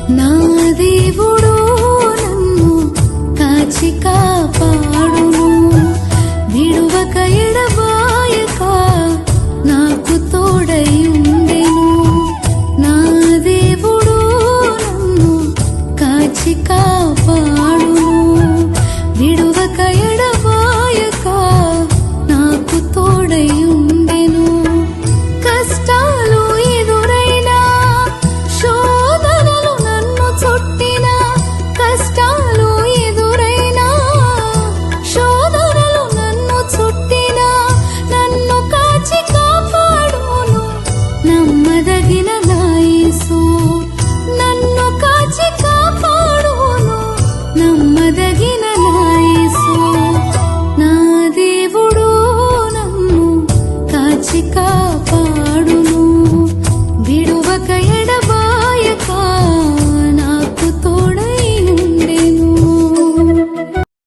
నా దేవుడు నన్ను కాచి కాపాడును, విడువక ఎడబాయక నాకు తోడై ఉండెను. నా దేవుడు నన్ను కాచి కాపాడును, విడువక ఎడబాయక నాకు తోడై ఉండెను. కష్టాలు ఎదురైనా, శోధనలు నన్ను చుట్టినా, కష్టాలు ఎదురైనా, శోధనలు నన్ను చుట్టినా, నన్ను కాచి కాపాడును నమ్మదగిన నా యేసు. నన్ను కాచి కాపాడును నమ్మదగిన